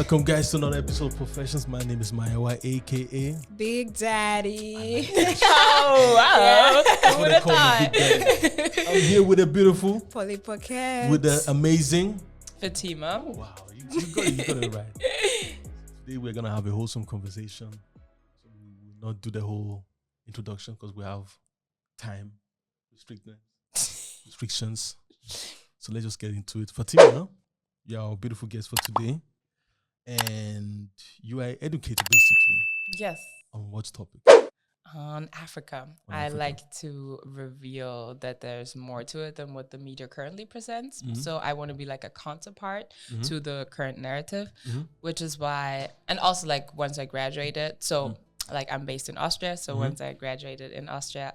Welcome, guys, to another episode of Professions. My name is Mayawa, aka Big Daddy. Oh, wow. Who would have thought? I'm here with a beautiful, Polly Pocket. with the amazing Fatima. Wow, you got it right. Today we're gonna have a wholesome conversation. So we will not do the whole introduction because we have time restrictions. So let's just get into it. Fatima, you're our beautiful guest for today, and you are educated basically Yes. on what topic? On Africa. On I Africa. like to reveal that there's more to it than what the media currently presents. Mhm. So I want to be like a counterpart Mhm. to the current narrative, Mhm. which is why, and also like once I graduated, so like I'm based in Austria. So once I graduated in Austria,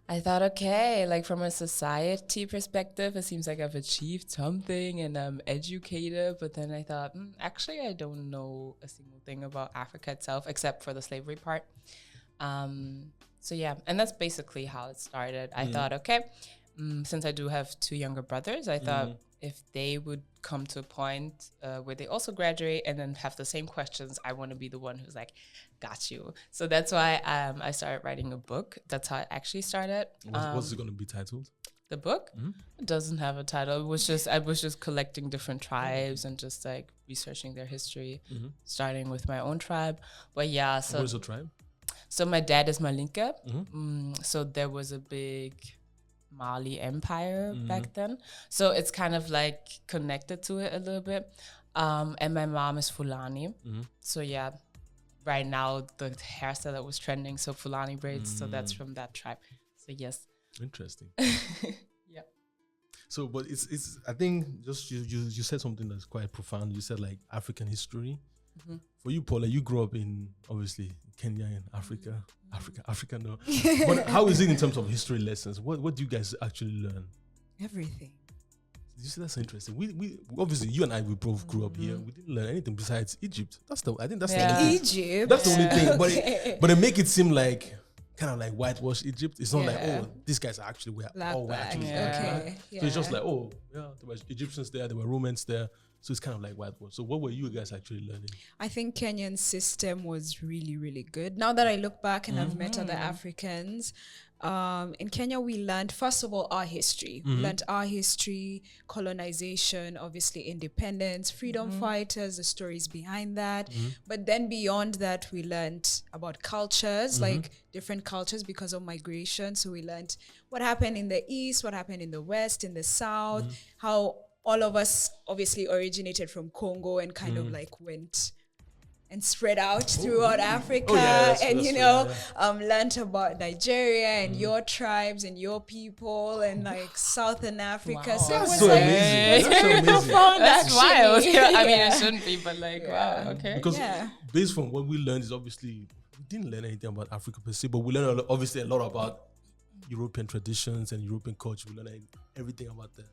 I thought, okay, like from a society perspective, it seems like I've achieved something and I'm educated. But then I thought, actually, I don't know a single thing about Africa itself, except for the slavery part. So yeah, and that's basically how it started. I thought, okay, since I do have two younger brothers, I thought if they would come to a point where they also graduate and then have the same questions, I want to be the one who's like, got you. So that's why I started writing a book. That's how it actually started. What's it gonna be titled? The book it doesn't have a title. It was just I was just collecting different tribes and just like researching their history, starting with my own tribe. But yeah, so What is your tribe? so my dad is Malinka. So there was a big Mali empire back then. So it's kind of like connected to it a little bit. And my mom is Fulani. So yeah, right now the hairstyle that was trending, so Fulani braids. So that's from that tribe. So yes. Interesting. Yeah. So, but it's I think just you said something that's quite profound. You said like African history. For you, Paula, you grew up in obviously Kenya and Africa. Africa, no. But how is it in terms of history lessons? What do you guys actually learn? Everything. You see, that's interesting. We obviously you and I we both grew up here. We didn't learn anything besides Egypt. I think that's the only thing. Egypt. That's the only thing. But it make it seem like kind of like whitewash Egypt. It's not like, Yeah. oh, these guys are actually we're Black all we're bag. actually Yeah. black. Okay. So it's just like, oh, yeah, there were Egyptians there, there were Romans there. So it's kind of like whitewash. So what were you guys actually learning? I think Kenyan system was really, really good. Now that I look back and I've met other Africans, in Kenya we learned, first of all, our history. We learned our history, colonization, obviously independence, freedom fighters, the stories behind that. But then beyond that, we learned about cultures, like different cultures because of migration. So we learned what happened in the East, what happened in the West, in the South, how all of us obviously originated from Congo and kind of like went and spread out throughout Africa, and learned about Nigeria and your tribes and your people and like Southern Africa. Wow. So it That's was so like amazing. That's so amazing. That's wild. Actually, I mean, yeah. it shouldn't be, but like, wow, okay. Because Yeah. based from what we learned is obviously we didn't learn anything about Africa per se, but we learned obviously a lot about European traditions and European culture. We learned everything about the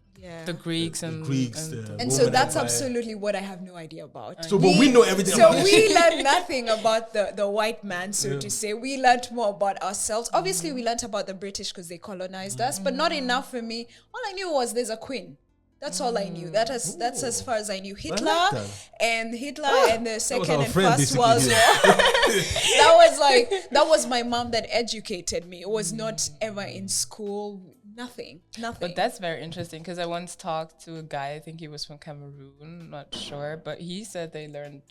The Greeks and Greeks. and the and so Roman that's Empire. absolutely what I have no idea about. So, but we know everything So about we learned nothing about the white man, so to say. We learned more about ourselves. Obviously, we learned about the British because they colonized us, but not enough for me. All I knew was there's a queen. That's all I knew. That's as far as I knew. Hitler that. and the Second our and friend First basically World here. War. that was my mom that educated me. It was not ever in school. Nothing. But that's very interesting because I once talked to a guy, I think he was from Cameroon, not sure, but he said they learned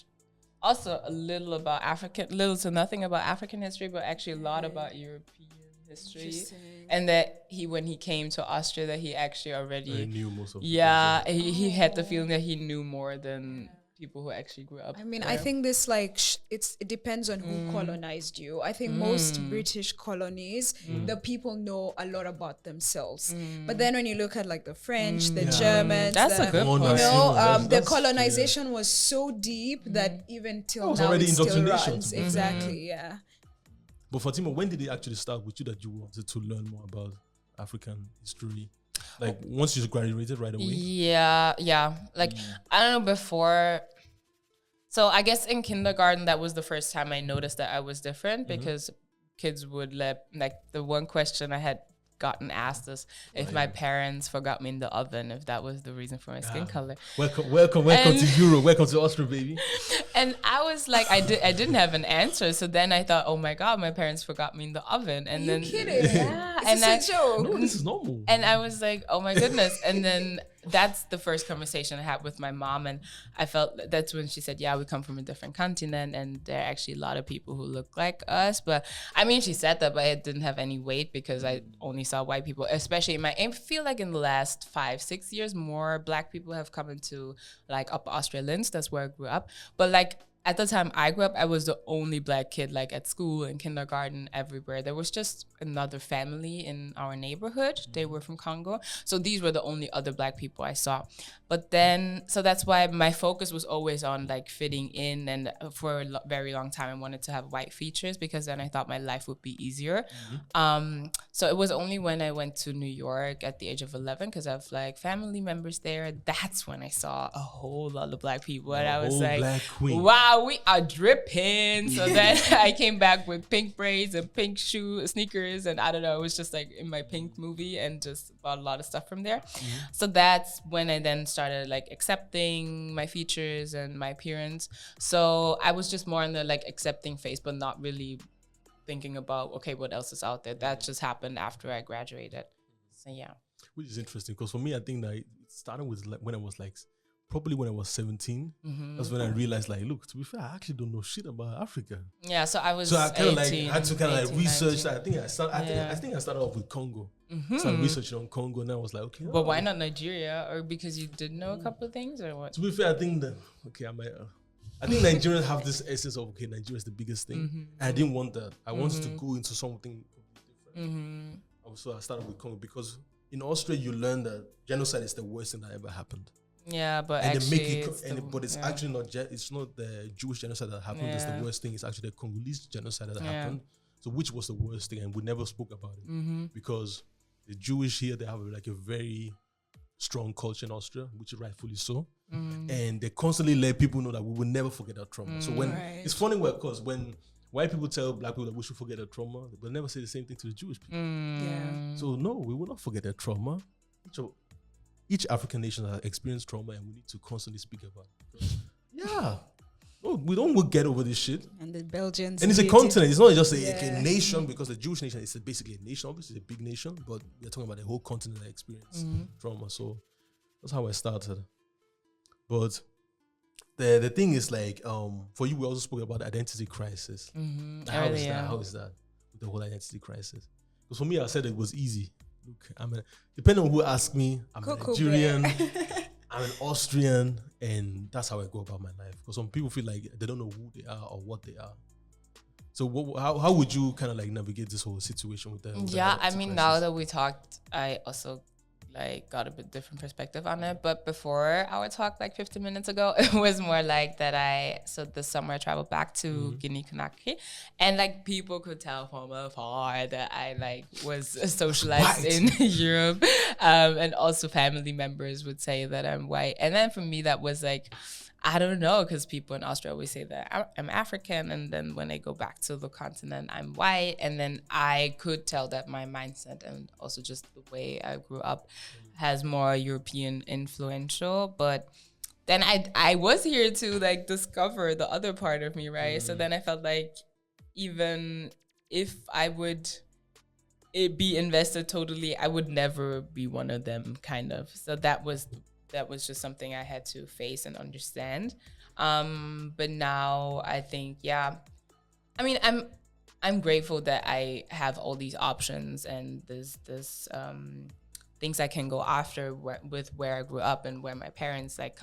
also a little about little to nothing about African history, but actually a lot about European history. Interesting. And that when he came to Austria, that he actually I already, knew most of he had the feeling that he knew more than people who actually grew up. I mean, there. I think this it depends on who colonized you. I think most British colonies, the people know a lot about themselves. But then when you look at like the French, the Germans, That's a good point. the colonization was so deep that even till was now already it still indoctrination runs. to be fair. Exactly, yeah. But Fatima, when did it actually start with you that you wanted to learn more about African history? Like once you graduated right away? Yeah. Like, I don't know, before. So I guess in kindergarten, that was the first time I noticed that I was different because kids would the one question I had gotten asked this if my parents forgot me in the oven, if that was the reason for my skin color. Welcome to Europe. Welcome to Austria, baby. And I was like, I didn't have an answer. So then I thought, oh my God, my parents forgot me in the oven. And Are then you kidding? yeah, Is this a joke? No, this is normal. and I was like, oh my goodness. And then that's the first conversation I had with my mom. And I felt that's when she said, yeah, we come from a different continent. And there are actually a lot of people who look like us. But I mean, she said that, but it didn't have any weight because I only saw white people, especially I feel like in the last 5-6 years, more Black people have come into like Upper Austria Linz. That's where I grew up. But like, at the time I grew up, I was the only Black kid, like at school and kindergarten, everywhere. There was just another family in our neighborhood. They were from Congo. So these were the only other Black people I saw. But then, so that's why my focus was always on like fitting in. And for a very long time, I wanted to have white features because then I thought my life would be easier. So it was only when I went to New York at the age of 11, because I have like family members there. That's when I saw a whole lot of Black people. And I was like, Black queen. wow, we are dripping. So then I came back with pink braids and pink sneakers. And I don't know, it was just like in my pink movie and just bought a lot of stuff from there. So that's when I then started like accepting my features and my appearance. So I was just more in the like accepting phase, but not really thinking about, okay, what else is out there. That just happened after I graduated. So yeah. Which is interesting because for me, I think that it started with like when I was like, probably when I was 17, that's when I realized, like, look, to be fair, I actually don't know shit about Africa. Yeah, so I was so I kind of 18, like had to kind of like research. 19. I think I started off with Congo. Started researching on Congo, and I was like, okay. But why not Nigeria? Or because you did know a couple of things, or what? To be fair, I think that I think Nigerians have this essence of, okay, Nigeria is the biggest thing. I didn't want that. I wanted to go into something different. So I started with Congo because in Austria you learn that genocide is the worst thing that ever happened. Yeah, but and actually, they make it, but it's actually not. It's not the Jewish genocide that happened. It's the worst thing. It's actually the Congolese genocide that happened. So which was the worst thing, and we never spoke about it because the Jewish here, they have like a very strong culture in Austria, which is rightfully so, and they constantly let people know that we will never forget that trauma. So when it's funny, because when white people tell Black people that we should forget that trauma, they'll never say the same thing to the Jewish people. So no, we will not forget that trauma. So each African nation has experienced trauma, and we need to constantly speak about it. No, we don't get over this shit. And the Belgians. And it's a continent. It's not just a nation, because the Jewish nation is basically a nation. Obviously, it's a big nation, but we're talking about the whole continent that experienced trauma. So that's how I started. But the thing is, like, for you, we also spoke about the identity crisis. How is that with the whole identity crisis? Because for me, I said it was easy. Look, depending on who asks me, I'm a Nigerian, I'm an Austrian, and that's how I go about my life. Because some people feel like they don't know who they are or what they are. So how would you kind of like navigate this whole situation with them? Yeah, I mean, now that we talked, I also like got a bit different perspective on it. But before our talk, like 15 minutes ago, it was more like that so this summer I traveled back to Guinea-Conakry, and like people could tell from afar that I like was socialized in Europe, and also family members would say that I'm white. And then for me, that was like, I don't know, because people in Austria always say that I'm African, and then when I go back to the continent, I'm white. And then I could tell that my mindset and also just the way I grew up has more European influential. But then I was here to like discover the other part of me, right? So then I felt like even if I would be invested totally, I would never be one of them, kind of. So that was just something I had to face and understand. But now I think, I mean, I'm grateful that I have all these options and this things I can go after with where I grew up and where my parents like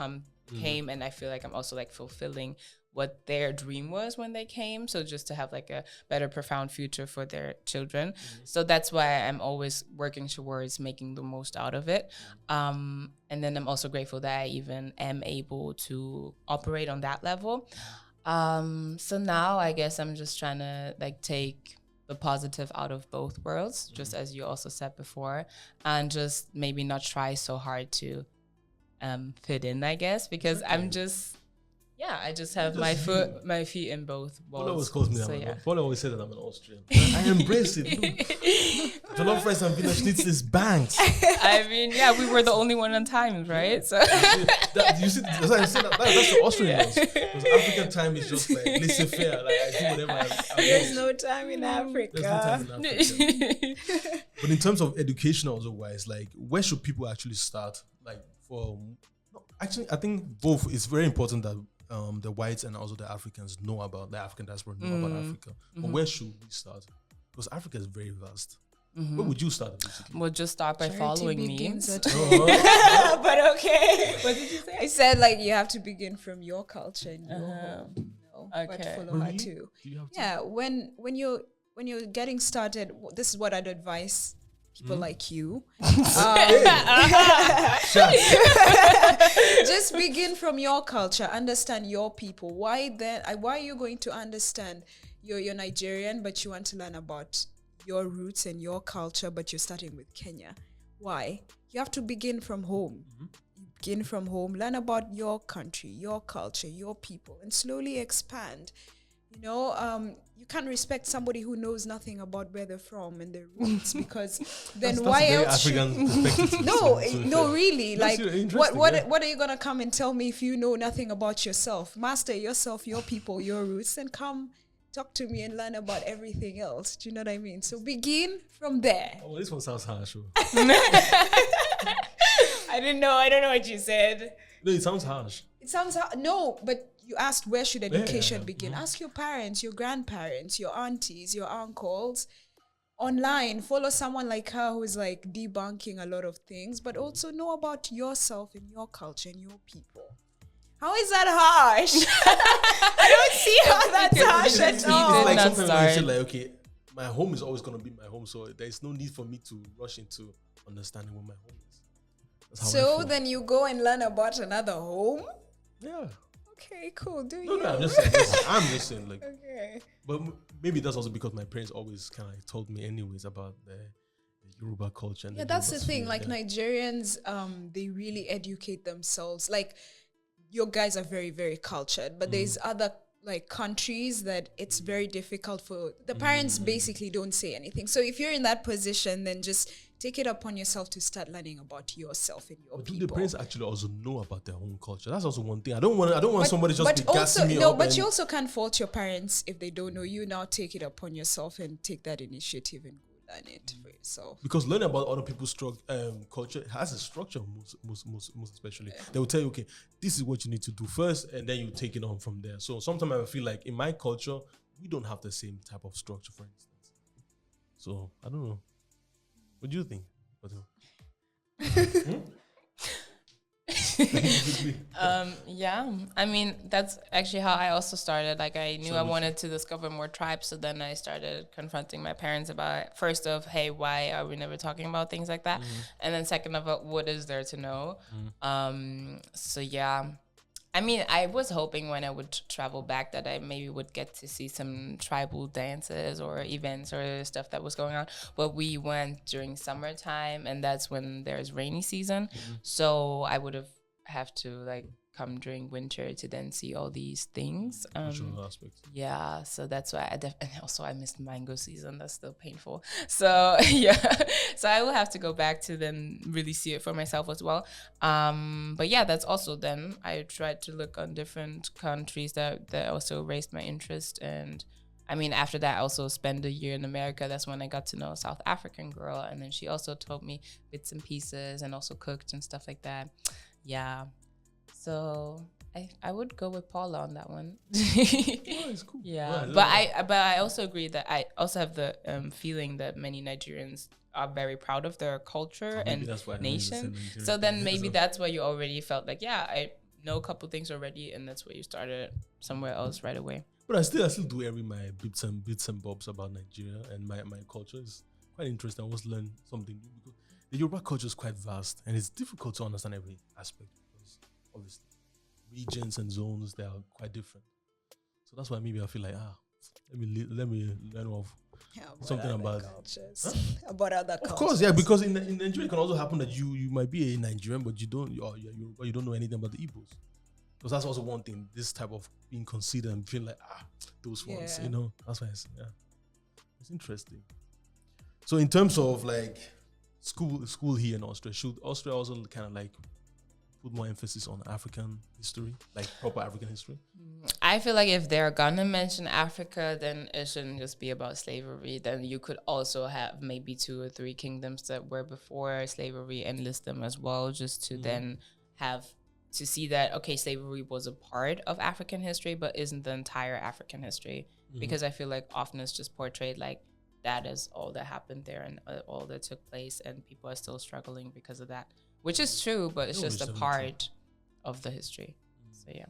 came, and I feel like I'm also like fulfilling what their dream was when they came. So just to have like a better, profound future for their children. So that's why I'm always working towards making the most out of it. And then I'm also grateful that I even am able to operate on that level. So now I guess I'm just trying to like take the positive out of both worlds, just as you also said before, and just maybe not try so hard to fit in, I guess, because I'm just Yeah, I just have my feet in both balls. Paula always calls me so, that. yeah. Paula always said that I'm an Austrian. I embrace it. Look, jollof rice and Wiener Schnitzel is banks. I mean, yeah, we were the only one on time, right? So You see, that's why I say that's the Austrian ones. Because African time is just like laissez-faire. Like I do whatever I want. There's no time in Africa. There's no time in Africa. But in terms of education also wise, like where should people actually start? Like actually, I think both. It's very important that the whites and also the Africans know about the African diaspora, know about Africa. But where should we start? Because Africa is very vast. Where would you start? Basically? we'll just start by following me. But okay. What did you say? I said like you have to begin from your culture and your home. You know, but Okay. follow her too. Do you have to? Yeah, when you're getting started, this is what I'd advise people like you. Just begin from your culture, understand your people. Why are you going to understand you're Nigerian, but you want to learn about your roots and your culture, but you're starting with Kenya? Why? You have to begin from home. Begin from home, learn about your country, your culture, your people, and slowly expand. You know, you can't respect somebody who knows nothing about where they're from and their roots, because then That's why a very else African perspective. no, really. That's Like, interesting, what are you gonna come and tell me if you know nothing about yourself? Master yourself, your people, your roots, and come talk to me and learn about everything else. Do you know what I mean? So begin from there. Oh, this one sounds harsh. I don't know what you said. No, it sounds harsh. It sounds no, but you asked where should education Yeah. begin. Ask your parents, your grandparents, your aunties, your uncles. Online, follow someone like her who is like debunking a lot of things, but also know about yourself and your culture and your people. How is that harsh? I don't see how that's harsh at It's all. like not sometimes when you say start. like, okay, my home is always gonna be my home, so there's no need for me to rush into understanding what my home is. That's how I So feel. then you go and learn about another home? Yeah. Okay, cool. Do No, you? I'm just saying. I'm just saying, like, Okay. but maybe that's also because my parents always kind of like told me anyways about the Yoruba culture. And Yeah, that's the Yoruba thing. spirit, Like yeah. Nigerians, they really educate themselves. Like, your guys are very, very cultured, but there's other like countries that it's very difficult for the parents basically don't say anything. So if you're in that position, then just take it upon yourself to start learning about yourself and your But do people. the parents actually also know about their own culture? That's also one thing. I don't want somebody just be gassing me up. But and you also can't fault your parents if they don't know. You now take it upon yourself and take that initiative and go learn it for yourself. because learning about other people's culture has a structure, most especially. They will tell you, okay, this is what you need to do first, and then you take it on from there. So sometimes I feel like in my culture, we don't have the same type of structure, for instance. So I don't know. What do you think? Yeah, I mean, that's actually how I also started. Like, I knew So I wanted to discover more tribes, so then I started confronting my parents about, first of, hey, why are we never talking about things like that? And then second of, what is there to know? So yeah, I mean, I was hoping when I would travel back that I maybe would get to see some tribal dances or events or stuff that was going on. But we went during summertime, and that's when there's rainy season. So I would have to like come during winter to then see all these things. Cultural aspects. Yeah, so that's why and also I missed mango season. That's still painful. So yeah, so I will have to go back to then really see it for myself as well. But yeah, that's also then I tried to look on different countries that also raised my interest. And I mean, after that, I also spent a year in America. That's when I got to know a South African girl, and then she also told me bits and pieces and also cooked and stuff like that. Yeah. So I would go with Paula on that one. It's cool. Yeah, Yeah, but I also agree that I also have the feeling that many Nigerians are very proud of their culture Maybe and that's why I don't nation. understand Nigerian So then thing. maybe So- that's why you already felt like, yeah, I know a couple things already, and that's why you started somewhere else right away. But I still do every my bits and bobs about Nigeria and my culture. Is quite interesting. I always learn something new because the Yoruba culture is quite vast and it's difficult to understand every aspect because obviously regions and zones, they are quite different. So that's why maybe I feel like let me learn of something about cultures. About other cultures. Of course, yeah, because in Nigeria it can also happen that you might be a Nigerian but you don't you're Yoruba, you don't know anything about the Igbos. Because that's also one thing, this type of being considered and feeling like, those ones, you know, that's why it's interesting. So in terms of like school here in Austria, should Austria also kind of like put more emphasis on African history, like proper African history? I feel like if they're gonna mention Africa, then it shouldn't just be about slavery. Then you could also have maybe 2 or 3 kingdoms that were before slavery and list them as well, just to then have to see that, okay, slavery was a part of African history, but isn't the entire African history. Because I feel like often it's just portrayed like that is all that happened there and all that took place, and people are still struggling because of that, which is true, but it's just a part of the history. So yeah.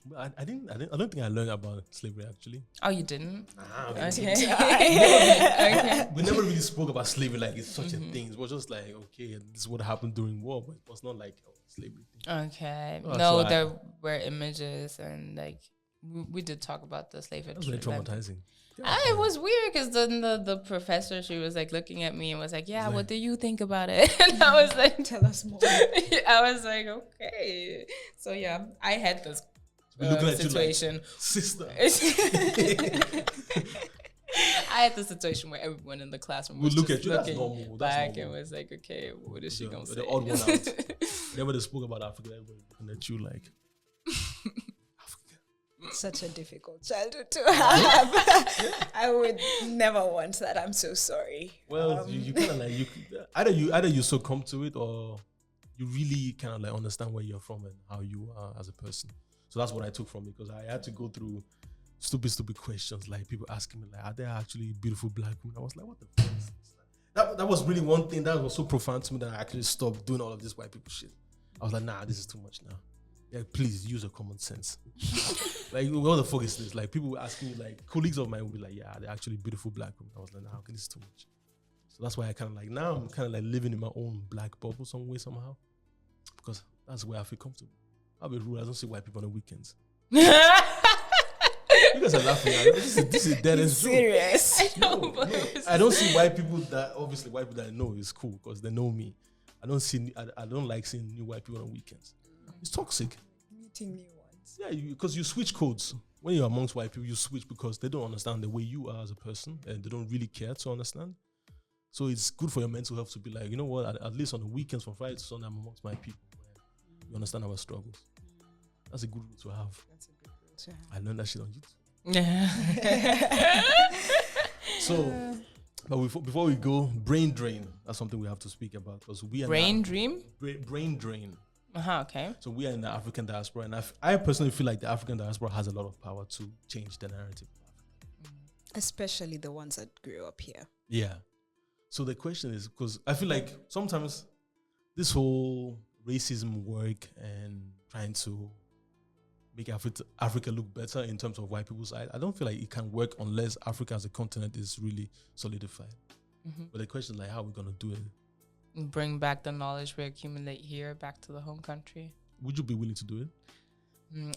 But I don't think I learned about slavery actually. Oh, you didn't? Okay. Okay. We never really spoke about slavery like it's such a thing. It was just like, okay, this is what happened during war, but it was not like slavery thing. Okay. Oh, no, so there were images and like we did talk about the slave That was very traumatizing. It was weird because then the professor, she was like looking at me and was like, yeah, what do you think about it? And I was like, tell us more. I was like, okay. So yeah, I had this situation. Like, sister. I had the situation where everyone in the classroom was look just at you. That's looking normal. back and was like, okay, what is she gonna say? The odd one out. Whenever they spoke about Africa, everybody looking at you like Africa. Such a difficult childhood to have. I would never want that. I'm so sorry. Well, you kind of like either you succumb to it or you really kind of like understand where you're from and how you are as a person. So that's what I took from it, because I had to go through stupid questions, like people asking me like, are there actually beautiful black women? I was like, what the fuck is this? That was really one thing that was so profound to me that I actually stopped doing all of this white people shit. I was like, nah, this is too much now. Yeah, please use your common sense. Like, what the fuck is this? Like, people were asking me, like, colleagues of mine would be like, yeah, they're actually beautiful black women. I was like, nah, okay, this is too much. So that's why I kind of like, now I'm kind of like living in my own black bubble some way, somehow. Because that's where I feel comfortable. I'll be rude, I don't see white people on the weekends. You guys are laughing at it. This is dead and serious. I don't see white people that, obviously white people that I know is cool because they know me. I don't like seeing new white people on weekends. It's toxic. Meeting new ones. Yeah, because you switch codes. When you're amongst white people, you switch because they don't understand the way you are as a person and they don't really care to understand. So it's good for your mental health to be like, you know what, at least on the weekends from Friday to Sunday, I'm amongst my people. You understand our struggles. That's a good rule to have. That's a good rule to have. I learned that shit on YouTube. Yeah. So, but before we go, brain drain. That's something we have to speak about because we are brain drain. Okay. So we are in the African diaspora, and I personally feel like the African diaspora has a lot of power to change the narrative of Africa, especially the ones that grew up here. Yeah. So the question is, because I feel like sometimes this whole racism work and trying to make Africa look better in terms of white people's eyes, I don't feel like it can work unless Africa as a continent is really solidified. But the question is like, how are we going to do it? Bring back the knowledge we accumulate here back to the home country. Would you be willing to do it?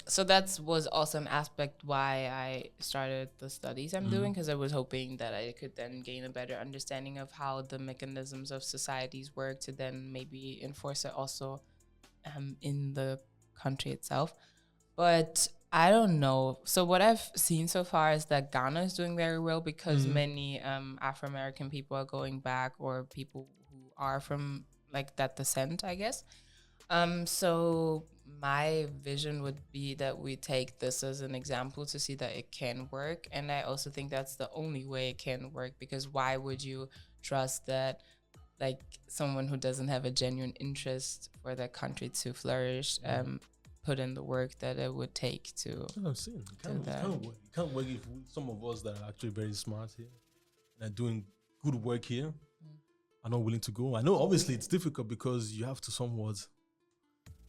So that was also an aspect why I started the studies I'm doing, because I was hoping that I could then gain a better understanding of how the mechanisms of societies work to then maybe enforce it also in the country itself. But I don't know. So what I've seen so far is that Ghana is doing very well because many Afro-American people are going back, or people who are from like that descent, I guess. So my vision would be that we take this as an example to see that it can work. And I also think that's the only way it can work, because why would you trust that like someone who doesn't have a genuine interest for their country to flourish put in the work that it would take to. That's what I'm saying. It can't work if some of us that are actually very smart here and are doing good work here are not willing to go. I know obviously it's difficult because you have to somewhat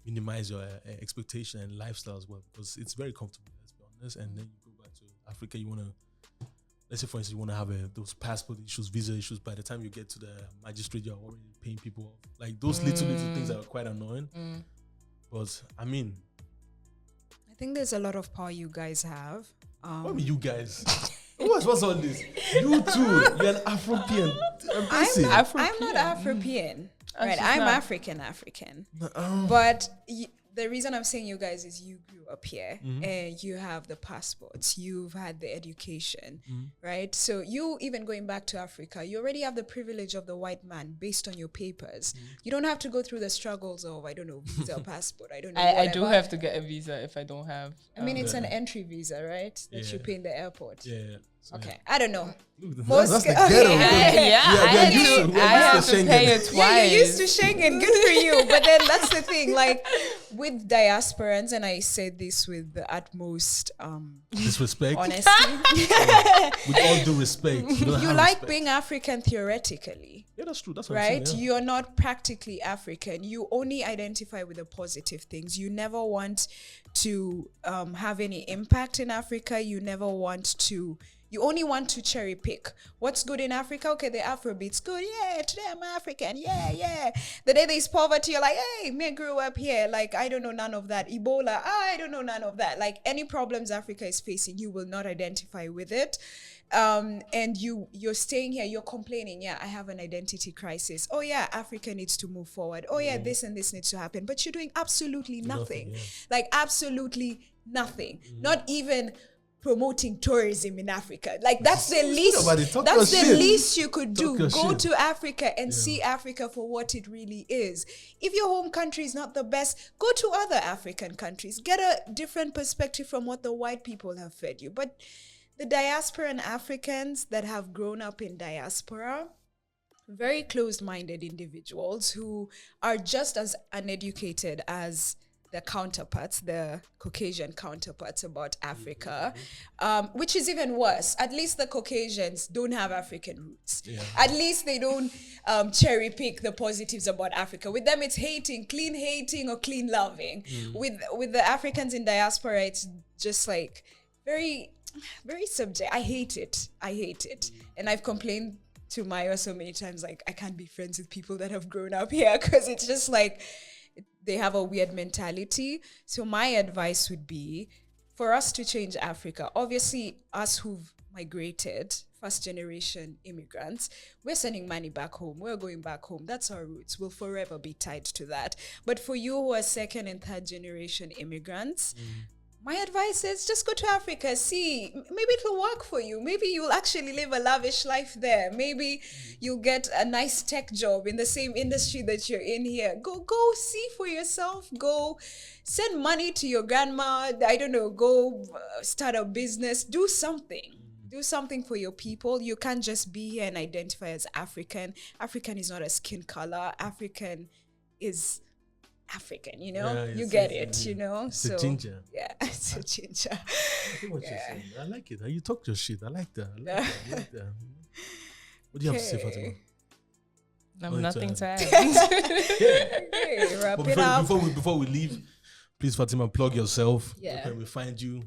minimize your expectation and lifestyle as well, because it's very comfortable, let's be honest. And then you go back to Africa, you want to, let's say for instance, you want to have those passport issues, visa issues. By the time you get to the magistrate, you're already paying people off. Like those little things are quite annoying. But I mean, I think there's a lot of power you guys have. What mean you guys? What's all this? You too. You're an Afropean. I'm not Afropean. Right, I'm African, but the reason I'm saying you guys is you grew up here and you have the passports, you've had the education, right? So you even going back to Africa, you already have the privilege of the white man based on your papers. You don't have to go through the struggles of, I don't know, visa, passport, I don't know. I do have to get a visa if I don't have. I mean, it's an entry visa, right? That you pay in the airport. Yeah. So Okay, I don't know. That's the ghetto. I have to pay it twice. Yeah, you're used to Schengen. Good for you. But then that's the thing, like with diasporans, and I said this with the utmost disrespect, honesty. With all due respect, you like being African theoretically. Yeah, that's true. That's what right. I'm saying, yeah. You're not practically African. You only identify with the positive things. You never want to have any impact in Africa. You only want to cherry pick what's good in Africa. Okay, the Afrobeats good. Yeah, today I'm African. Yeah. The day there's poverty, you're like, hey, me grew up here. Like, I don't know none of that. Ebola, I don't know none of that. Like, any problems Africa is facing, you will not identify with it. And you're staying here, you're complaining. Yeah, I have an identity crisis. Oh yeah, Africa needs to move forward. Oh yeah, this and this needs to happen. But you're doing absolutely nothing. Yeah. Like, absolutely nothing. Not even promoting tourism in Africa. Like, that's the least. That's the least you could do. Go to Africa and see Africa for what it really is. If your home country is not the best, go to other African countries. Get a different perspective from what the white people have fed you. But the diasporan Africans that have grown up in diaspora, very closed-minded individuals who are just as uneducated as the counterparts, the Caucasian counterparts about Africa, which is even worse. At least the Caucasians don't have African roots. Yeah. At least they don't cherry pick the positives about Africa. With them, it's clean hating or clean loving. With the Africans in diaspora, it's just like very, very subject. I hate it. And I've complained to Maya so many times, like, I can't be friends with people that have grown up here because it's just like, they have a weird mentality. So my advice would be for us to change Africa. Obviously, us who've migrated, first generation immigrants, we're sending money back home. We're going back home. That's our roots. We'll forever be tied to that. But for you who are second and third generation immigrants, my advice is just go to Africa. See, maybe it'll work for you. Maybe you'll actually live a lavish life there. Maybe you'll get a nice tech job in the same industry that you're in here. Go see for yourself. Go send money to your grandma. I don't know, go start a business. Do something. Do something for your people. You can't just be here and identify as African. African is not a skin color. African is African, you know? You get it, you know? It's a ginger. Yeah, it's a ginger. I think what you're saying. I like it. You talk your shit. I like that. What do you have to say, Fatima? Nothing to add. Okay, wrap it up. Before we leave, please, Fatima, plug yourself. Yeah. Where can we find you?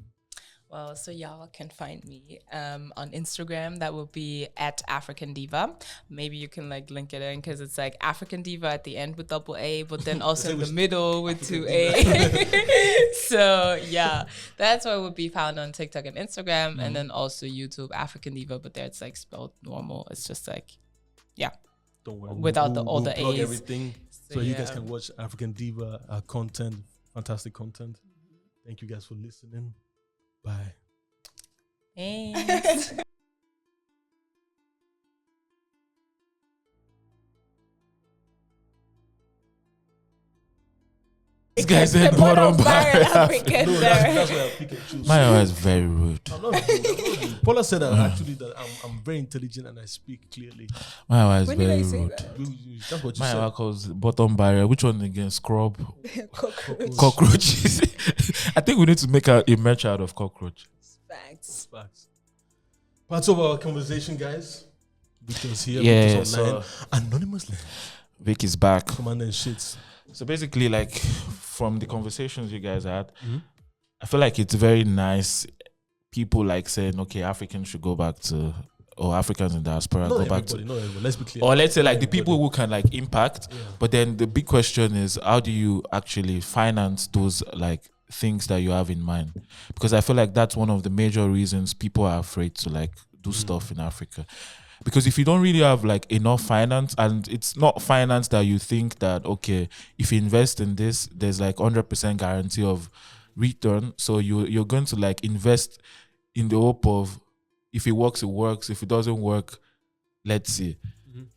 Well, so y'all can find me on Instagram. That will be at African Diva. Maybe you can like link it in because it's like African Diva at the end with double A, but then also in the middle with 2A. So yeah, that's what would be found on TikTok and Instagram, and then also YouTube, African Diva. But there it's like spelled normal. It's just like, yeah, don't worry, without all the plug A's. Everything, so you guys can watch African Diva content, fantastic content. Thank you guys for listening. Bye. Thanks. This guy said bottom bar. African That's why I pick and choose. My is very rude. I'm not rude. Paula said that actually that I'm very intelligent and I speak clearly. My is When very did I say rude. that? That's what you My said. calls bottom barrier. Which one again? Scrub. Cockroach. Cockroaches. I think we need to make a merch out of cockroach. Facts. Parts of our conversation, guys. Victor's here. Yeah, Victor's online. Anonymously. Vic is back. Commander and shits. So basically, like from the conversations you guys had, I feel like it's very nice. People like saying, okay, Africans should go back to, or Africans in diaspora Not go back to. everybody, let's be clear. Or let's say like the people who can like impact. But then the big question is, how do you actually finance those like things that you have in mind? Because I feel like that's one of the major reasons people are afraid to like do stuff in Africa. Because if you don't really have like enough finance, and it's not finance that you think that, okay, if you invest in this, there's like 100% guarantee of return. So you're going to like invest in the hope of, if it works, it works. If it doesn't work, let's see.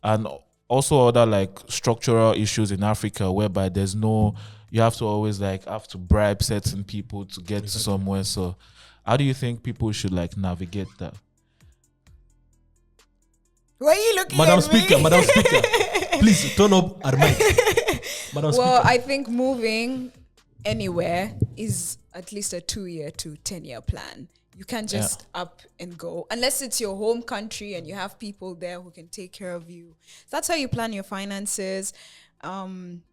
And also other like structural issues in Africa whereby there's no, you have to always like have to bribe certain people to get to somewhere. So how do you think people should like navigate that? Why are you looking Madam at Speaker, me? Madam Speaker, please turn up our mic. Madam Well, Speaker. I think moving anywhere is at least a 2-year to 10-year plan. You can't just up and go unless it's your home country and you have people there who can take care of you. That's how you plan your finances.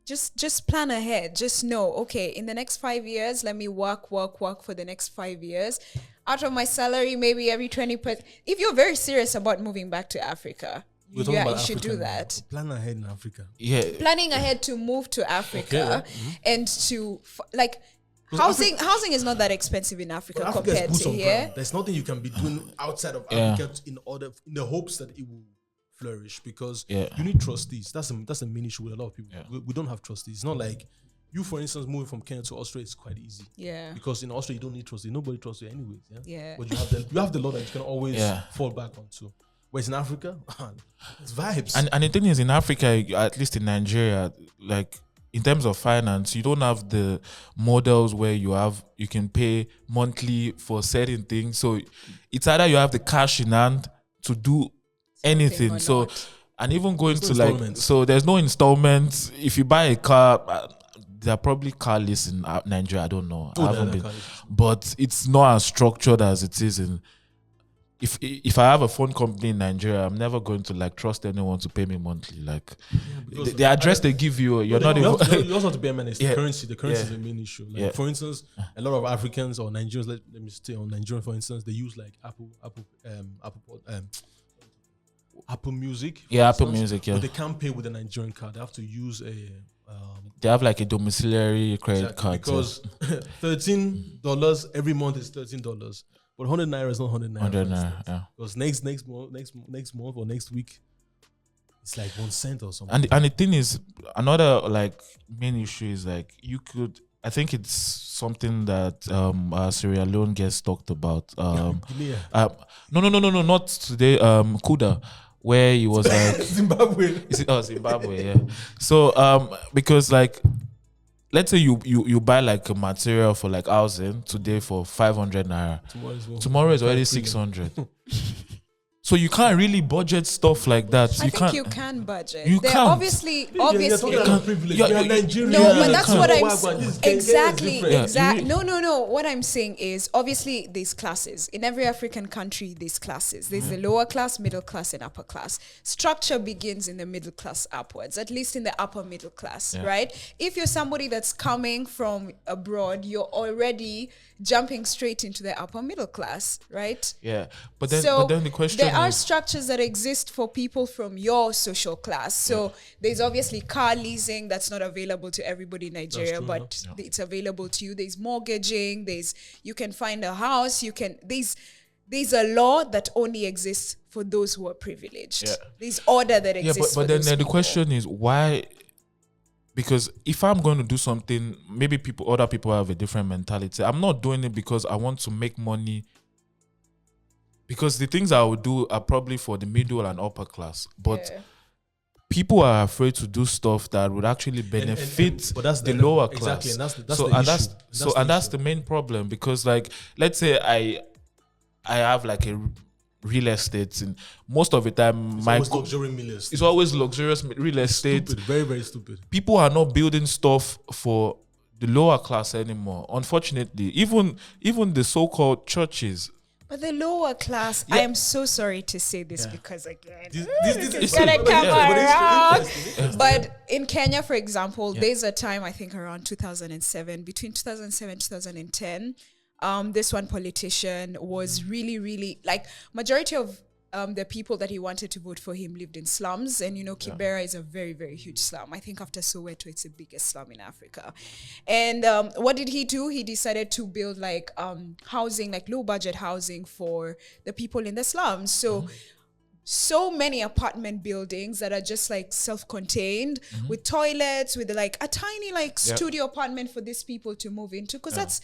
Just plan ahead. Just know, okay, in the next 5 years, let me work for the next 5 years. Out of my salary, maybe every 20%. If you're very serious about moving back to Africa, We're talking about you should Africa do now. that. Plan ahead in Africa. Yeah. Planning ahead to move to Africa and to housing is not that expensive in Africa But Africa is compared boots to on here. ground. There's nothing you can be doing outside of Africa in the hopes that it will flourish, because you need trustees. That's a main issue with a lot of people. Yeah. We don't have trustees. It's not like you, for instance, moving from Kenya to Australia is quite easy. Yeah. Because in Australia you don't need trustees. Nobody trusts you anyways. Yeah. But you have the law that you can always fall back onto. Whereas in Africa, it's vibes. And the thing is, in Africa, at least in Nigeria, like in terms of finance, you don't have the models where you can pay monthly for certain things. So it's either you have the cash in hand to do anything. So and even going to like, so there's no installments. If you buy a car, there are probably car lists in Nigeria. I don't know. I haven't been, but it's not as structured as it is in. If I have a phone company in Nigeria, I'm never going to like trust anyone to pay me monthly. Like the address they give you, you're not even. You also have to bear in mind the currency. The currency is the main issue. Like for instance, a lot of Africans or Nigerians, let me stay on Nigeria for instance, they use like Apple Music. Yeah, Apple Music. Yeah, but they can't pay with a Nigerian card. They have to use a. They have like a domiciliary credit card because $13 every month is $13. But 100 naira is not 100 naira. 100 naira, yeah. Because next month or next week, it's like 1 cent or something. And the thing is, another like main issue is like I think it's something that Sierra Leone gets talked about. No, not today. Kuda, where he was like Zimbabwe. Zimbabwe, yeah. So because like, let's say you buy like a material for like housing today for 500 naira. Tomorrow is already 600. So you can't really budget stuff like that. I think you can budget. You They're can't. obviously. You're Nigerian. No, but that's what I'm exactly. No. What I'm saying is obviously there's classes in every African country. There's classes. There's the lower class, middle class, and upper class. Structure begins in the middle class upwards, at least in the upper middle class, right? If you're somebody that's coming from abroad, you're already jumping straight into the upper middle class, right? Yeah, but then the question there are structures that exist for people from your social class. So there's obviously car leasing that's not available to everybody in Nigeria, but it's available to you. There's mortgaging. You can find a house. There's a law that only exists for those who are privileged. Yeah. There's order that exists. But then the question is why. Because if I'm going to do something, maybe other people have a different mentality. I'm not doing it because I want to make money. Because the things I would do are probably for the middle and upper class. But people are afraid to do stuff that would actually benefit the lower class. Exactly, and that's the main problem. Because like, let's say I have like a real estate, and most of the time it's always luxurious real estate. Stupid, very, very stupid. People are not building stuff for the lower class anymore. Unfortunately, even the so-called churches. But the lower class, I am so sorry to say this because again, this gonna come around. But in Kenya, for example, there's a time I think around 2007, between 2007 and 2010. This one politician was really, really like majority of the people that he wanted to vote for him lived in slums. And, Kibera is a very, very huge slum. I think after Soweto, it's the biggest slum in Africa. And what did he do? He decided to build like housing, like low budget housing for the people in the slums. So many apartment buildings that are just like self-contained with toilets, with like a tiny like studio apartment for these people to move into, because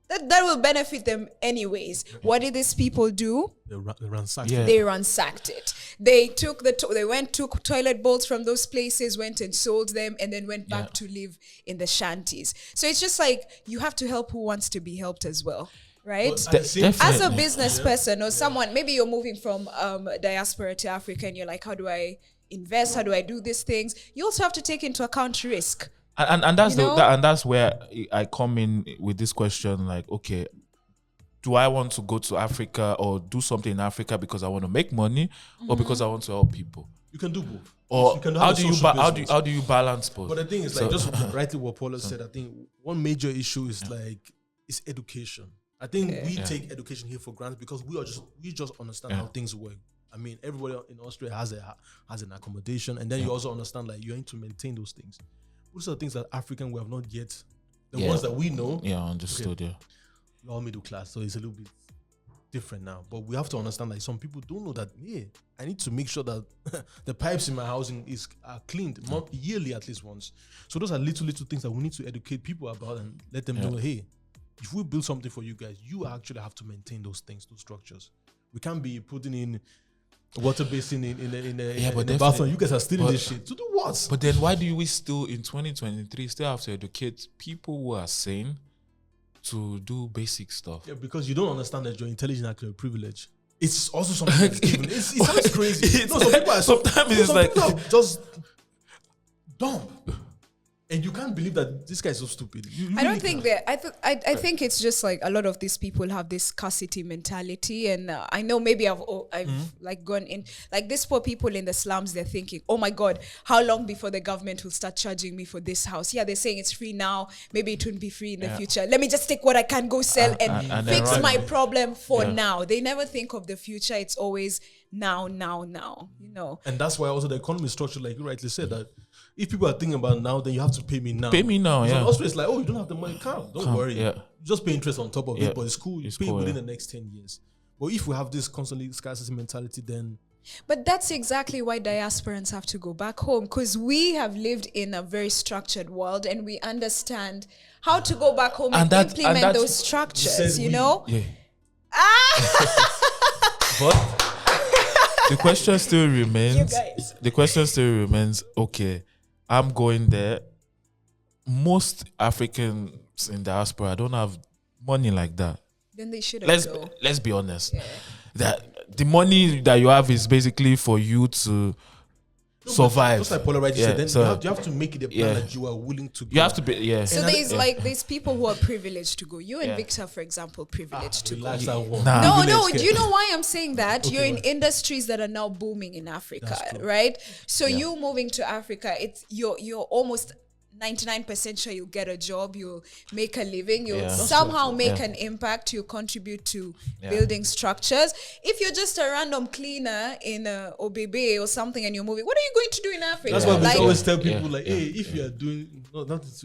that will benefit them anyways. What did these people do? They ransacked it. They ransacked it. They took took toilet bowls from those places, went and sold them, and then went back to live in the shanties. So it's just like you have to help who wants to be helped as well. Right? As a business person or someone, maybe you're moving from diaspora to Africa and you're like, how do I invest? How do I do these things? You also have to take into account risk. And that's that's where I come in with this question, like, okay, do I want to go to Africa or do something in Africa because I want to make money or because I want to help people? You can do both. Or how do you balance both? But the thing is, like, just rightly what Paula said, I think one major issue is is education. I think we take education here for granted because we just understand how things work. I mean, everybody in Austria has an accommodation, and then you also understand like you need to maintain those things. Those are things that African we have not yet. The ones that we know. Yeah, understood. Okay. Lower middle class, so it's a little bit different now. But we have to understand like some people don't know that. I need to make sure that the pipes in my housing are cleaned yearly at least once. So those are little things that we need to educate people about and let them know. Hey, if we build something for you guys, you actually have to maintain those things, those structures. We can't be putting in water basin in the bathroom. You guys are stealing this shit. To do what? But then why do we still, in 2023, still have to educate people who are sane to do basic stuff? Yeah, because you don't understand that your intelligence is actually a privilege. It's also something that's given. It sounds crazy. Some people are people are just dumb. And you can't believe that this guy is so stupid. I don't think that. I think it's just like a lot of these people have this scarcity mentality, and I know maybe I've like gone in like these poor people in the slums. They're thinking, oh my God, how long before the government will start charging me for this house? Yeah, they're saying it's free now. Maybe it won't be free in the future. Let me just take what I can go sell and fix my problem for now. They never think of the future. It's always now. And that's why also the economy is structured like you rightly said that. If people are thinking about now, then you have to pay me now. Pay me now, so also it's like, oh, you don't have the money, don't worry. Yeah. Just pay interest on top of it, but it's cool. You pay within the next 10 years. But if we have this constantly scarcity mentality, then... But that's exactly why diasporans have to go back home, because we have lived in a very structured world and we understand how to go back home and implement those structures, you know? Yeah. But the question still remains, okay, I'm going there. Most Africans in diaspora don't have money like that. Then they should go. Let's be honest. Yeah. That the money that you have is basically for you to survive. Just like Paula rightly said, then you have to make it a plan that you are willing to go. You have to be, So there's people who are privileged to go. You and Victor, for example, privileged to go. No, do you know why I'm saying that? Okay, you're in industries that are now booming in Africa, right? So you moving to Africa, you're almost 99% sure you'll get a job, you'll make a living, you'll somehow make an impact, you'll contribute to building structures. If you're just a random cleaner in OBB or something and you're moving, what are you going to do in Africa? That's why we always tell people hey, if you're doing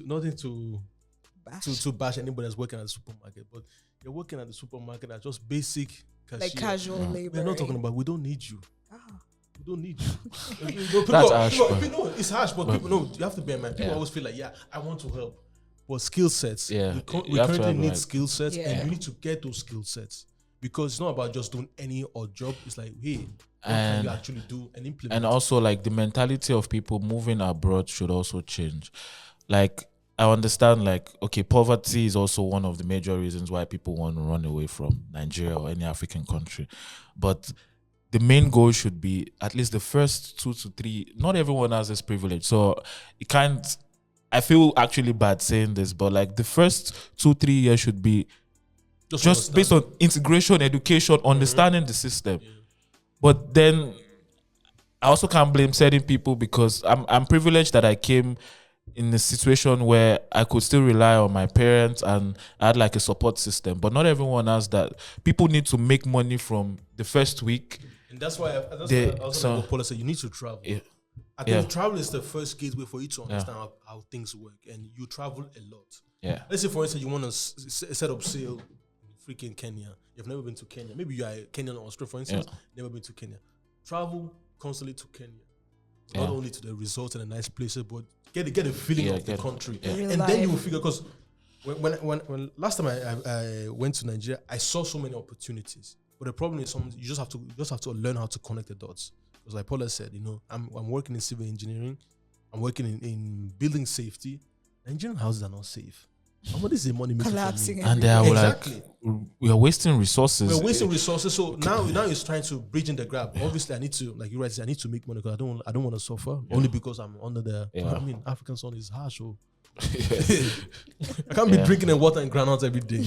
nothing to bash anybody that's working at the supermarket, but you're working at the supermarket at just basic cashier, like casual labor. We're not talking about we don't need you. We don't need you. That's harsh. It's harsh, but people know you have to bear in mind. People always feel like, I want to help. But skill sets. We currently need skill sets, and you need to get those skill sets. Because it's not about just doing any odd job. It's like, hey, what can you actually do and implement? And also, like, the mentality of people moving abroad should also change. Like, I understand, like, okay, poverty is also one of the major reasons why people want to run away from Nigeria or any African country. But the main goal should be at least the first 2 to 3. Not everyone has this privilege. So it can't, I feel actually bad saying this, but like the first 2-3 years should be just based on integration, education, understanding the system. Yeah. But then I also can't blame certain people because I'm privileged that I came in a situation where I could still rely on my parents and I had like a support system. But not everyone has that. People need to make money from the first week. And that's why I also like what Paula said, you need to travel. Yeah. I think travel is the first gateway for you to understand how things work. And you travel a lot. Yeah. Let's say, for instance, you want to set up sail in freaking Kenya. You've never been to Kenya. Maybe you are Kenyan or Austrian, for instance. Never been to Kenya. Travel constantly to Kenya. Not only to the resorts and the nice places, but get a feeling of the country. Yeah. And then you will figure, because when last time I went to Nigeria, I saw so many opportunities. But the problem is you just have to learn how to connect the dots. Because like Paula said, I'm working in civil engineering. I'm working in building safety. Nigerian houses are not safe. What is the money making collapsing? And they are we are wasting resources. We're wasting resources. So now it's trying to bridge in the gap. Obviously, I need to, like you said, I need to make money because I don't want to suffer. Only because I'm under the. I mean, African sun is harsh. Oh. I can't be drinking water and groundnuts every day.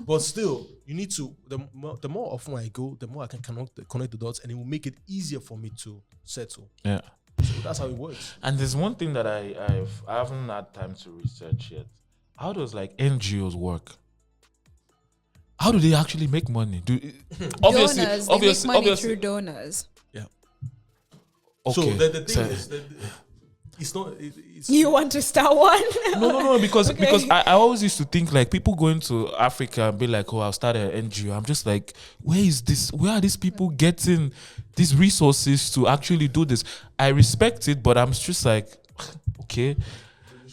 But still, you need to. The more often I go, the more I can connect the dots, and it will make it easier for me to settle. Yeah. So that's how it works. And there's one thing that I haven't had time to research yet. How does like NGOs work? How do they actually make money? Obviously, they make money through donors. Yeah. Okay. So the thing is that it's not. You want to start one? No, because I always used to think like people going to Africa and be like, oh, I'll start an NGO. I'm just like, where are these people getting these resources to actually do this? I respect it, but I'm just like, okay.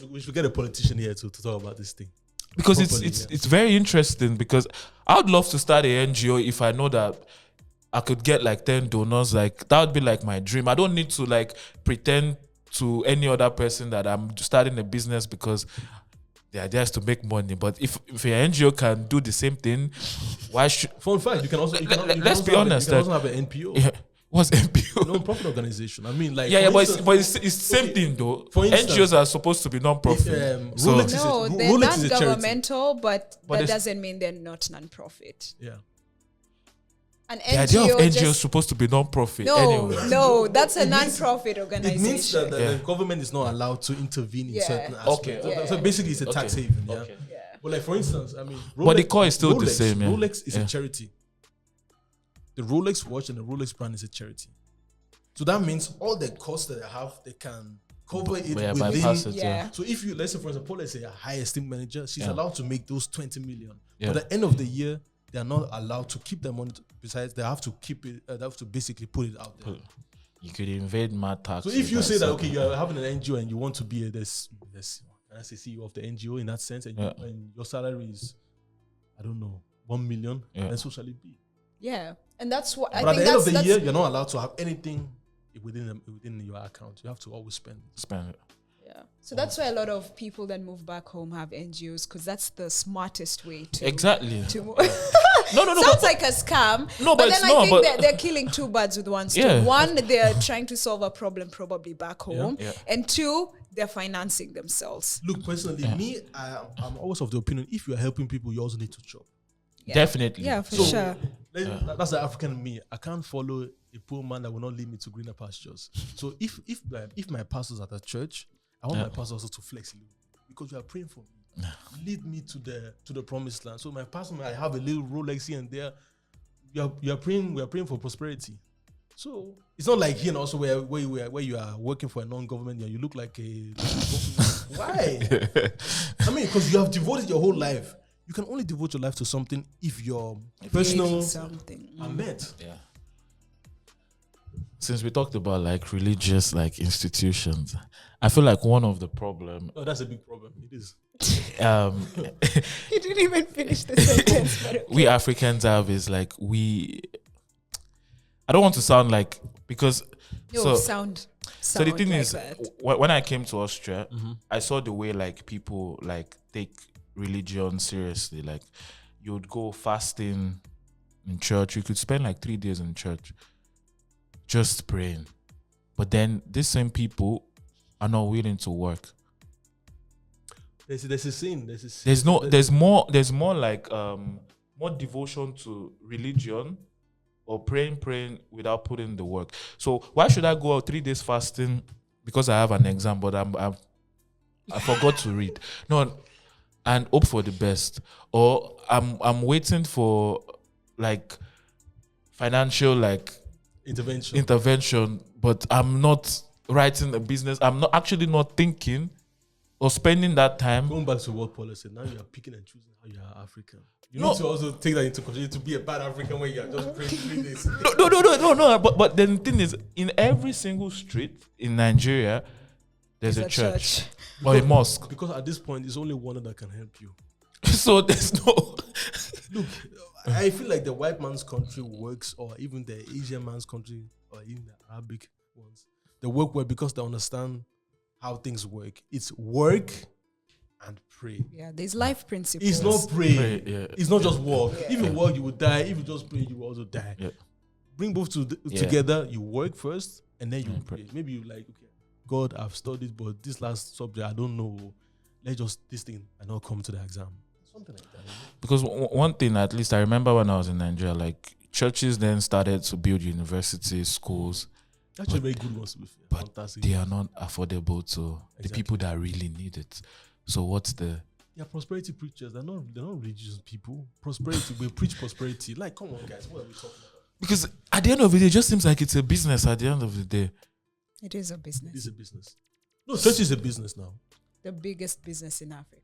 We should get a politician here to talk about this thing. Because it's very interesting, because I would love to start a NGO if I know that I could get like 10 donors. Like that would be like my dream. I don't need to like pretend to any other person that I'm starting a business because the idea is to make money. But if an NGO can do the same thing, why should... For fact, you can also... let's be honest. You can also have an NPO. Yeah. What's NPO? Non-profit organization. I mean, like... Yeah, but it's the same thing, though. For instance, NGOs are supposed to be non-profit. They're non-governmental, but that doesn't mean they're not non-profit. Yeah. An the idea of NGO is supposed to be non-profit. No, that's a non-profit organization. It means that the government is not allowed to intervene in certain aspects. Okay. So basically, it's a tax haven. Yeah. Okay. But like, for instance, I mean... but the core is still the same. Yeah. Rolex is a charity. The Rolex watch and the Rolex brand is a charity. So that means all the costs that they have, they can cover it within. So if you, let's say for example, let's say a high esteemed manager, she's allowed to make those 20 million. But at the end of the year, they are not allowed to keep their money. Besides, they have to keep it, they have to basically put it out there. You could invade mad tax. So if you say that, okay, you are having an NGO and you want to be this can I say CEO of the NGO in that sense, and your salary is, I don't know, 1 million, then so shall it be. Yeah. And that's what but I think at the end of the year, you're not allowed to have anything within your account. You have to always spend it. Yeah. So that's why a lot of people that move back home have NGOs, because that's the smartest way to to move. No. Sounds like a scam. No, but then I think they're killing two birds with one stone. Yeah. One, they're trying to solve a problem probably back home, and two, they're financing themselves. Look, personally, I'm always of the opinion, if you're helping people, you also need to chop. Yeah. Definitely. Yeah, for sure. That's the African me. I can't follow a poor man that will not lead me to greener pastures. So if my pastor's at a church, I want my pastor also to flex a little, because you are praying for me. Lead me to the promised land. So my pastor might have a little Rolex here and there. We are praying for prosperity. So it's not like here and also where you are working for a non-government, you look like a why? I mean, because you have devoted your whole life. You can only devote your life to something if your personal are met. Yeah. Since we talked about like religious like institutions, I feel like one of the problem. Oh, that's a big problem. It is. He didn't even finish the sentence. But okay. We Africans have is like I don't want to sound like because sound so the thing like is that. When I came to Austria, I saw the way like people like take religion seriously. Like you would go fasting in church, you could spend like 3 days in church just praying, but then these same people are not willing to work. There's a scene. There's more like more devotion to religion or praying without putting the work. So why should I go out 3 days fasting because I have an exam, but I'm I forgot to read. No, and hope for the best. Or I'm waiting for like financial like intervention, but I'm not writing a business. I'm not actually not thinking or spending that time. Going back to world policy, now you are picking and choosing how you are African. You need to also take that into consideration to be a bad African when you are just praying this. No. But then the thing is, in every single street in Nigeria, there's a church or a mosque. Because at this point, it's only one that can help you. So there's no. Look, I feel like the white man's country works, or even the Asian man's country, or even the Arabic ones, they work well because they understand how things work. It's work and pray. Yeah, there's life principles. It's not pray. Yeah. It's not just work. Yeah. If you work, you will die. If you just pray, you will also die. Yeah. Bring both together. You work first, and then you pray. Maybe you like, okay, God, I've studied, but this last subject, I don't know. Let's just this thing and not come to the exam. Something like that. Because one thing, at least I remember when I was in Nigeria, like churches then started to build universities, schools. Actually, very good ones. But fantastic. They are not affordable to the people that really need it. So what's the... Yeah, prosperity preachers. They're not religious people. Prosperity, we preach prosperity. Like, come on, guys, what are we talking about? Because at the end of the day, it just seems like it's a business at the end of the day. It is a business. It is a business. No, church is a business now. The biggest business in Africa.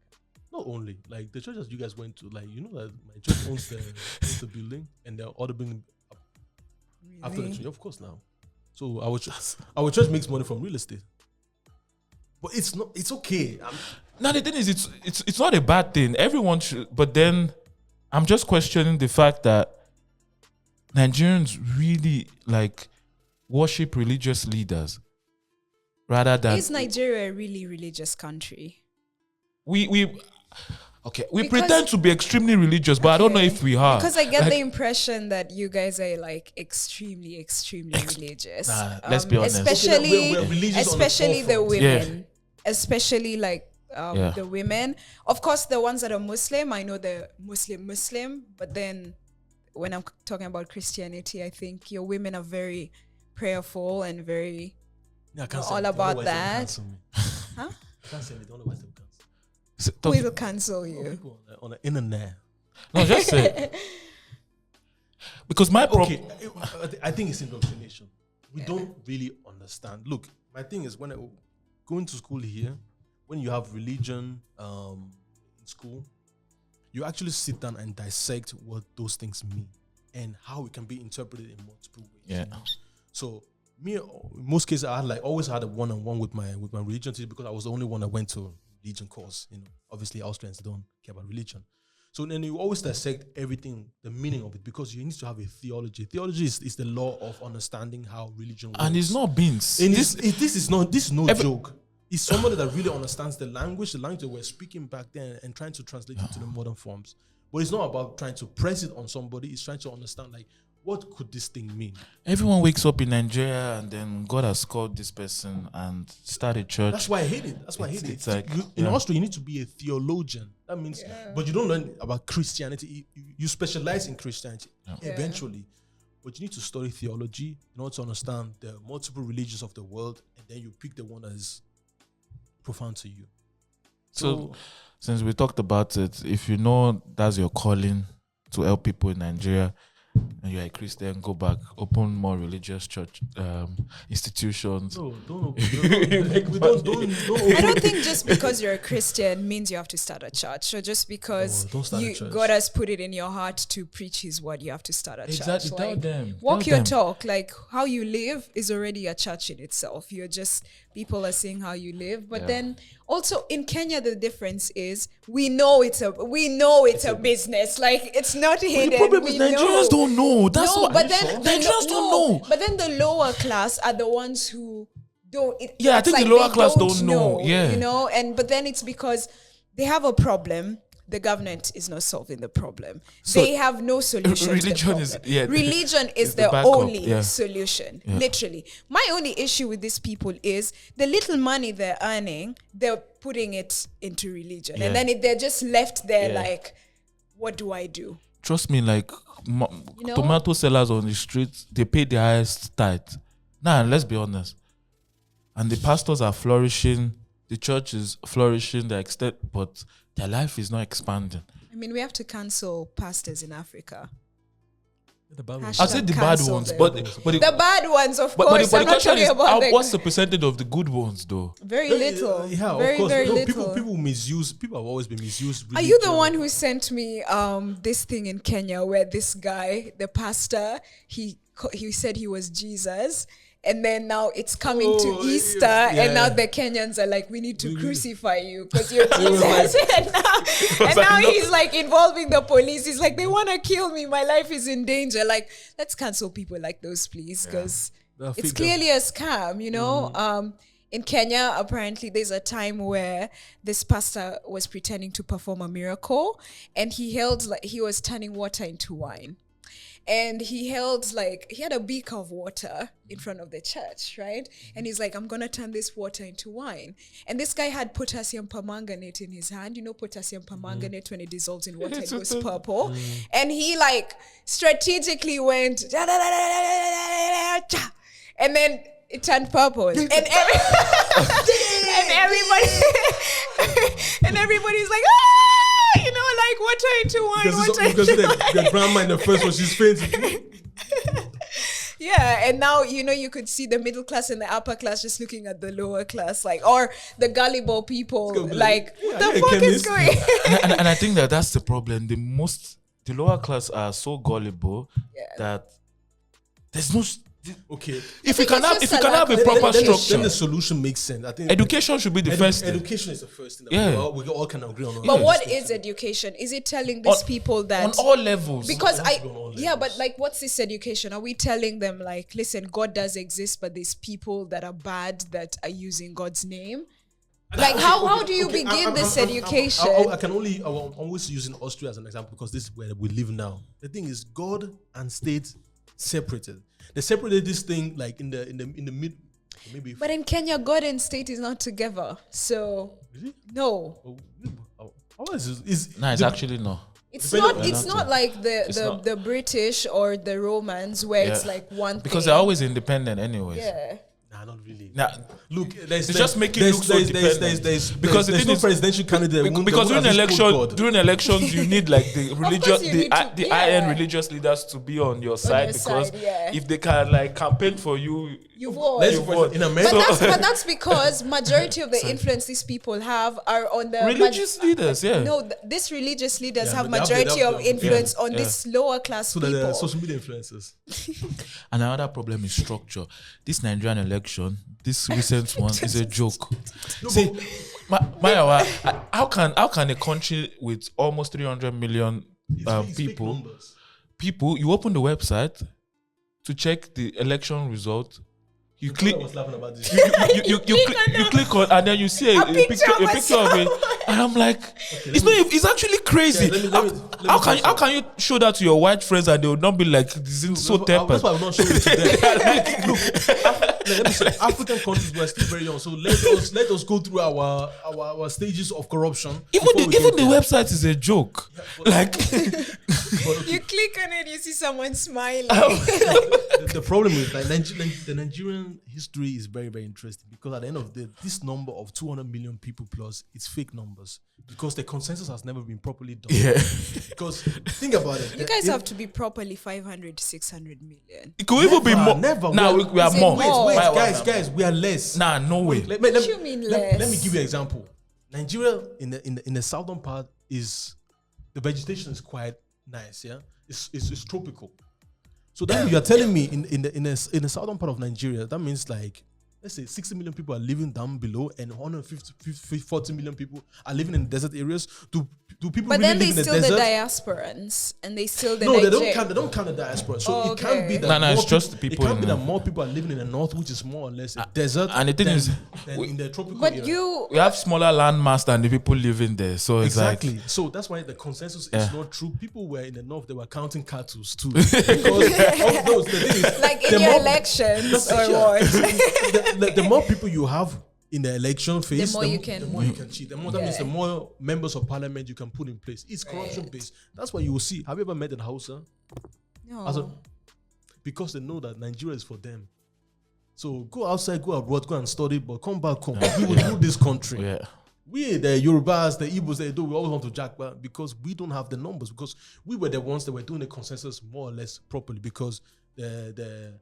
Not only. Like, the churches you guys went to, like, you know that my church owns the building, and they're all building after the church. Of course, now. So our church makes money from real estate. But it's not. It's okay. Now the thing is, it's not a bad thing. Everyone should. But then, I'm just questioning the fact that Nigerians really like worship religious leaders rather than. Is Nigeria a really religious country? We pretend to be extremely religious, but I don't know if we are. Because I get the impression that you guys are like extremely religious. Let's be honest. Especially the women. Yeah. Especially like the women. Of course, the ones that are Muslim, I know they're Muslim. But then when I'm talking about Christianity, I think your women are very prayerful and very all about that. Huh? I can't say they don't know why they cancel. Who will cancel you? People on the internet. No, just say. Because my problem. Okay, I think it's indoctrination. We don't really understand. Look, my thing is when I going to school here, when you have religion in school, you actually sit down and dissect what those things mean and how it can be interpreted in multiple ways. Yeah. So me, in most cases, I always had a one-on-one with my religion teacher because I was the only one that went to religion course. You know, obviously Austrians don't care about religion. So then you always dissect everything, the meaning of it, because you need to have a theology. Theology is the law of understanding how religion works. And it's not beans. And this is no joke. It's somebody that really understands the language that we're speaking back then and trying to translate it to the modern forms. But it's not about trying to press it on somebody. It's trying to understand, like, what could this thing mean? Everyone wakes up in Nigeria and then God has called this person and started church. That's why I hate it. It's like in Austria, you need to be a theologian. That means, but you don't learn about Christianity. You specialize in Christianity eventually. But you need to study theology in order to understand the multiple religions of the world, and then you pick the one that is profound to you. So since we talked about it, if you know that's your calling to help people in Nigeria, and you're a Christian, go back, open more religious church institutions. No, don't I don't think just because you're a Christian means you have to start a church. So just because God has put it in your heart to preach His word, you have to start a church. Exactly, tell them. Walk your talk. Like how you live is already a church in itself. You're just, people are seeing how you live. But then also in Kenya, the difference is we know it's a business. Like it's not hidden. The problem is Nigerians don't know. That's what. But then Nigerians don't know. But then the lower class are the ones who don't. I think the lower class don't know. Yeah, you know, but then it's because they have a problem. The government is not solving the problem. So they have no solution. Religion is the only solution. Yeah. Literally, my only issue with these people is the little money they're earning, they're putting it into religion, and then they're just left there like, what do I do? Trust me, like tomato sellers on the street, they pay the highest tithe. Nah, let's be honest. And the pastors are flourishing the church is flourishing, the extent, but their life is not expanding. I mean, we have to cancel pastors in Africa. The bad ones. I said the bad Cancel ones, them. but the bad ones, of but course. the I'm not question talking is, about what's the percentage of the good ones, though? very little. Yeah, very, of course. very No, little. people misuse. People have always been misused. Are you the one who sent me this thing in Kenya where this guy, the pastor, he said he was Jesus, and then now it's coming to Easter, and now the Kenyans are like, we need to crucify you because you're Jesus, and now he's like involving the police. He's like, they want to kill me. My life is in danger. Like, let's cancel people like those, please, because it's clearly a scam, you know. In Kenya, apparently, there's a time where this pastor was pretending to perform a miracle, and he was turning water into wine. And he had a beaker of water in front of the church, right? And he's like, I'm going to turn this water into wine. And this guy had potassium permanganate in his hand. You know, potassium permanganate, when it dissolves in water, it goes purple. And he strategically went, and then it turned purple. And everybody's like, you know, like water into wine. Because the grandma in the first one, she's fainting. Yeah, and now, you know, you could see the middle class and the upper class just looking at the lower class, or the gullible people, what the fuck is going on? and I think that's the problem. The lower class are so gullible that there's no... Okay. If you can have a proper structure, then the solution makes sense. I think education should be the first thing. Education is the first thing. We all can agree on. But what is education? Is it telling these people that on all levels? Because what's this education? Are we telling them listen, God does exist, but there's people that are bad that are using God's name? How do you begin this education? I'm always using Austria as an example because this is where we live now. The thing is, God and state separated. They separated this thing in the mid, maybe. But in Kenya, God and state is not together. So Really? No. It's actually no. It's not like the British or the Romans where it's like one because thing. they're always independent anyways. Yeah. Nah, not really. Now, look, it's just making you look so dependent. Because there's no presidential candidate. Because during elections, you need the religious, the IN religious leaders to be on your side because if they can campaign for you, you vote. In America, but that's because majority of the influence these people have are on the religious leaders. Yeah. No, these religious leaders have majority of influence on this lower class people. So the social media influencers. And another problem is structure. This Nigerian election, this recent one, is a joke. See, Maya, how can a country with almost 300 million people, you open the website to check the election result. You click. You click on, and then you see a picture of it, and I'm like, it's actually crazy. How can you show that to your white friends and they will not be like, this is so tempered? That's why I'm not showing it to them. Look, let me say, African countries were still very young, so let us go through our stages of corruption. Even the website is a joke. You click on it, you see someone smiling. The problem is the Nigerian history is very, very interesting because at the end of the day, this number of 200 million people plus, it's fake numbers because the consensus has never been properly done. Yeah. Because think about it. You guys have to be properly 500 to 600 million. It could even be more. Never. Now we are more. Wait, guys, we are less. What do you mean less? Let me give you an example. Nigeria in the southern part is the vegetation is quite nice. Yeah, it's tropical. So then you are telling me in the southern part of Nigeria, that means let's say 60 million people are living down below and 40 million people are living in desert areas. Do people but really then they live in still the desert? the diasporans and they still the No, they Niger- don't count the diaspora. So it can't be that No, more it's just the people It can't in be that more people are living in the north, which is more or less a desert. And the thing is, in the tropical But area. we have smaller land mass than the people living there. So it's Exactly. So that's why the consensus is not true. People were in the north; they were counting cattle too. Because of those, the thing is, like in your elections or what? the more people you have in the election phase, the more you can cheat. The more that means the more members of parliament you can put in place. It's corruption based. That's why you will see. Have you ever met in Hausa? No. Because they know that Nigeria is for them. So go outside, go abroad, go and study, but come back home. We will rule this country. Yeah. We, the Yorubas, the Igbos, we always want to jack back because we don't have the numbers, because we were the ones that were doing the consensus more or less properly, because the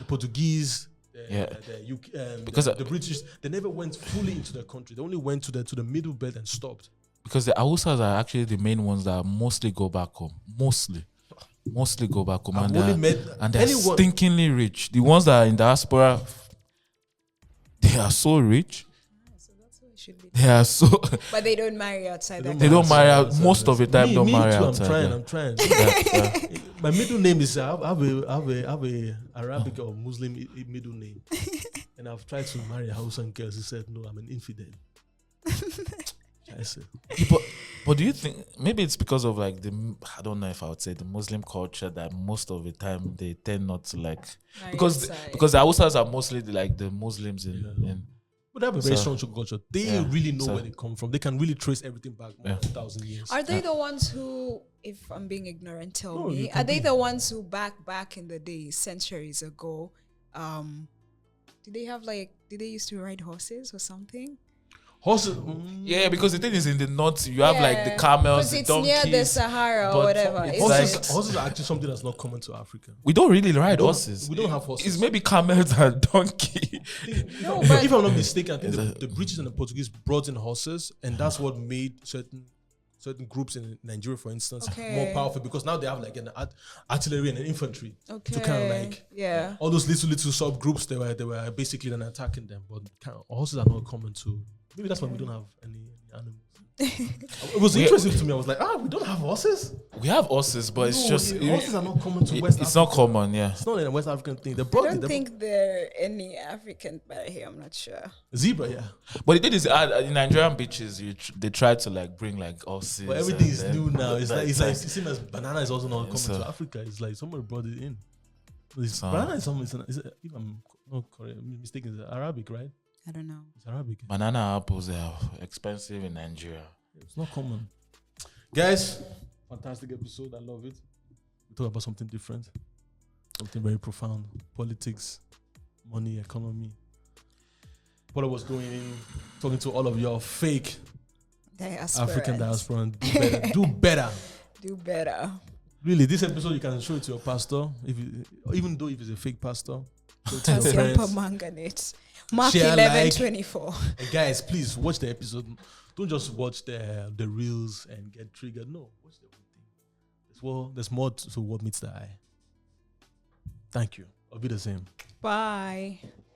Portuguese, the UK, because the British, they never went fully into the country. They only went to the middle belt and stopped. Because the Hausas are actually the main ones that mostly go back home. Mostly go back home. And they're stinkingly rich. The ones that are in diaspora, they are so rich. They are so... But they don't marry outside. They don't marry out. Most of the time, don't marry too, outside. I'm trying. My middle name is... I have a Arabic or Muslim middle name. And I've tried to marry a Hausa girls. He said, no, I'm an infidel. I said... But do you think... Maybe it's because of like I don't know if I would say the Muslim culture that most of the time they tend not to like... Because the Hausas are mostly like the Muslims in but they have a very strong culture. They really know where they come from. They can really trace everything back more than 1,000 years. Are they the ones who, if I'm being ignorant, tell me, are they the ones who back in the day, centuries ago, did they used to ride horses or something? Horses? Yeah, because the thing is in the north, you have like the camels, the donkeys. It's near the Sahara or whatever. Horses are actually something that's not common to Africa. We don't really ride horses. We don't have horses. It's maybe camels and donkey. No, but if I'm not mistaken, I think the British and the Portuguese brought in horses, and that's what made certain groups in Nigeria, for instance, more powerful, because now they have like an artillery and an infantry to kind of like all those little sub groups. They were basically then attacking them, but horses are not common to. Maybe that's why we don't have any animals. It was interesting to me. I was like, we don't have horses. We have horses, but it's just horses are not common to West Africa. It's not common, yeah. It's not a West African thing. I don't think there are any African by here. I'm not sure. Zebra, yeah. But the thing is, in Nigerian beaches, they try to like bring like horses. But everything is new now. It's like the same as banana is also not common to Africa. It's like somebody brought it in. Banana is something. If I'm not mistaken, it's Arabic, right? I don't know. It's Arabic. Banana apples are expensive in Nigeria. It's not common. Guys, fantastic episode. I love it. We talk about something different. Something very profound. Politics, money, economy. What I was doing, talking to all of your fake African diaspora. Do better. Do better. Really, this episode you can show it to your pastor, even though if it's a fake pastor. Calcium permanganate. Mark 11:24. Guys, please watch the episode. Don't just watch the reels and get triggered. No, watch the whole thing. There's more to what meets the eye. Thank you. I'll be the same. Bye.